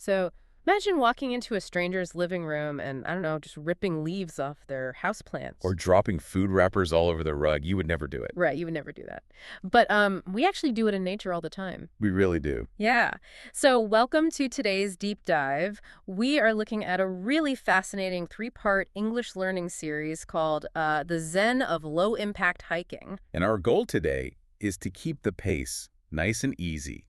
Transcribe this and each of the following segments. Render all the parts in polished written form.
So imagine walking into a stranger's living room and, I don't know, just ripping leaves off their houseplants. Or dropping food wrappers all over the rug. You would never do it. Right, you would never do that. But we actually do it in nature all the time. We really do. Yeah. So welcome to today's deep dive. We are looking at a really fascinating 3-part English learning series called The Zen of Low-Impact Hiking. And our goal today is to keep the pace nice and easy.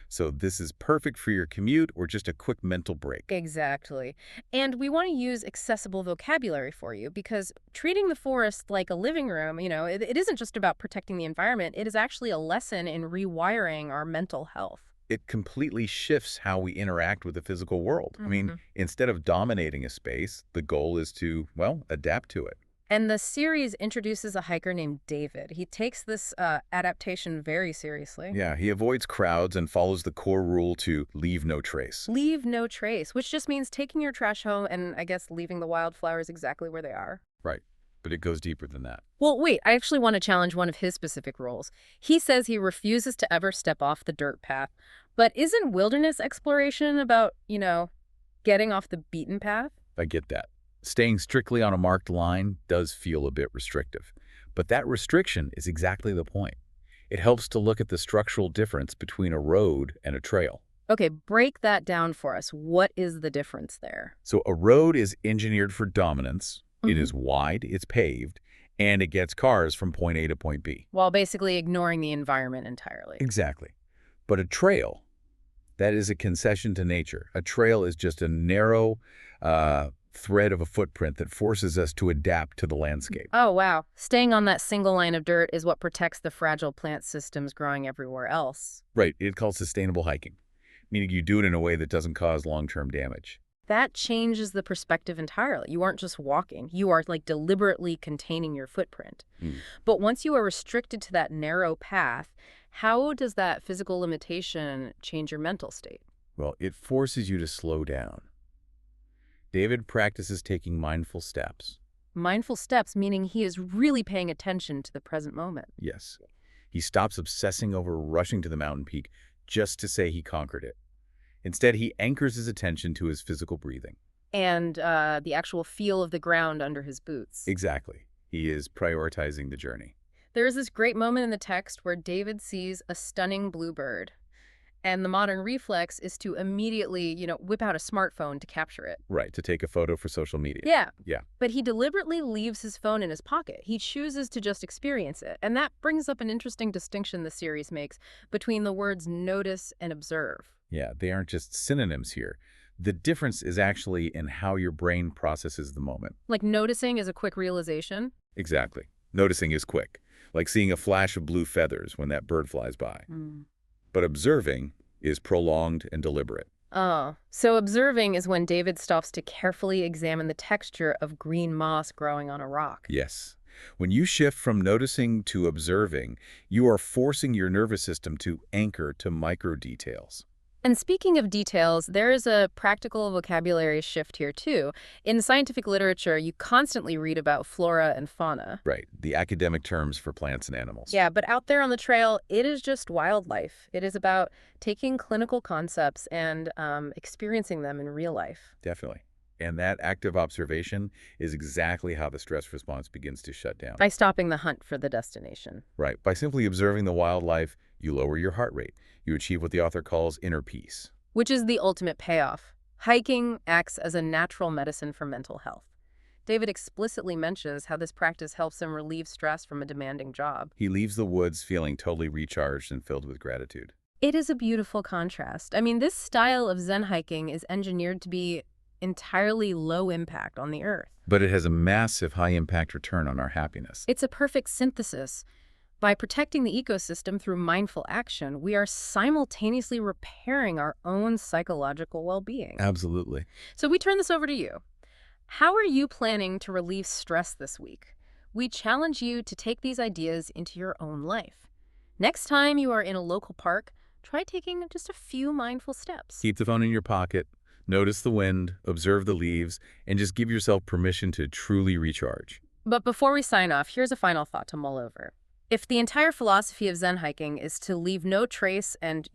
So this is perfect for your commute or just a quick mental break. Exactly. And we want to use accessible vocabulary for you because treating the forest like a living room, it isn't just about protecting the environment. It is actually a lesson in rewiring our mental health. It completely shifts how we interact with the physical world. I mean, instead of dominating a space, the goal is to, adapt to it. And the series introduces a hiker named David. He takes this adaptation very seriously. Yeah, he avoids crowds and follows the core rule to leave no trace. Leave no trace, which just means taking your trash home and, I guess, leaving the wildflowers exactly where they are. Right, but it goes deeper than that. Well, wait, I actually want to challenge one of his specific rules. He says he refuses to ever step off the dirt path. But isn't wilderness exploration about, getting off the beaten path? I get that. Staying strictly on a marked line does feel a bit restrictive, but that restriction is exactly the point. It helps to look at the structural difference between a road and a trail. Okay, break that down for us. What is the difference there? So a road is engineered for dominance. It is wide, it's paved, and it gets cars from point A to point B. While basically ignoring the environment entirely. Exactly. But a trail, that is a concession to nature. A trail is just a narrow thread of a footprint that forces us to adapt to the landscape. Oh, wow. Staying on that single line of dirt is what protects the fragile plant systems growing everywhere else. Right. It's called sustainable hiking, meaning you do it in a way that doesn't cause long-term damage. That changes the perspective entirely. You aren't just walking. You are deliberately containing your footprint. But once you are restricted to that narrow path, how does that physical limitation change your mental state? Well, it forces you to slow down. David practices taking mindful steps. Mindful steps, meaning he is really paying attention to the present moment. Yes. He stops obsessing over rushing to the mountain peak just to say he conquered it. Instead, he anchors his attention to his physical breathing. And the actual feel of the ground under his boots. Exactly. He is prioritizing the journey. There is this great moment in the text where David sees a stunning bluebird. And the modern reflex is to immediately, whip out a smartphone to capture it. Right, to take a photo for social media. Yeah. But he deliberately leaves his phone in his pocket. He chooses to just experience it. And that brings up an interesting distinction the series makes between the words notice and observe. Yeah, they aren't just synonyms here. The difference is actually in how your brain processes the moment. Like noticing is a quick realization? Exactly. Noticing is quick, like seeing a flash of blue feathers when that bird flies by. But observing is prolonged and deliberate. Oh, so observing is when David stops to carefully examine the texture of green moss growing on a rock. Yes. When you shift from noticing to observing, you are forcing your nervous system to anchor to micro details. And speaking of details, there is a practical vocabulary shift here, too. In scientific literature, you constantly read about flora and fauna. Right, the academic terms for plants and animals. Yeah, but out there on the trail, it is just wildlife. It is about taking clinical concepts and experiencing them in real life. Definitely. And that active observation is exactly how the stress response begins to shut down. By stopping the hunt for the destination. Right. By simply observing the wildlife, you lower your heart rate. You achieve what the author calls inner peace. Which is the ultimate payoff. Hiking acts as a natural medicine for mental health. David explicitly mentions how this practice helps him relieve stress from a demanding job. He leaves the woods feeling totally recharged and filled with gratitude. It is a beautiful contrast. I mean, this style of Zen hiking is engineered to be entirely low impact on the earth. But it has a massive high-impact return on our happiness. It's a perfect synthesis. By protecting the ecosystem through mindful action, we are simultaneously repairing our own psychological well-being. Absolutely. So we turn this over to you. How are you planning to relieve stress this week? We challenge you to take these ideas into your own life. Next time you are in a local park, try taking just a few mindful steps. Keep the phone in your pocket. Notice the wind, observe the leaves, and just give yourself permission to truly recharge. But before we sign off, here's a final thought to mull over. If the entire philosophy of Zen hiking is to leave no trace and,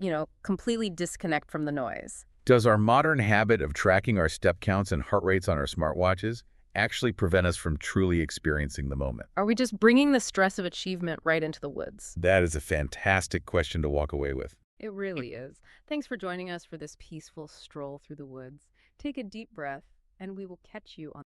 completely disconnect from the noise, Does our modern habit of tracking our step counts and heart rates on our smartwatches actually prevent us from truly experiencing the moment? Are we just bringing the stress of achievement right into the woods? That is a fantastic question to walk away with. It really is. Thanks for joining us for this peaceful stroll through the woods. Take a deep breath, and we will catch you on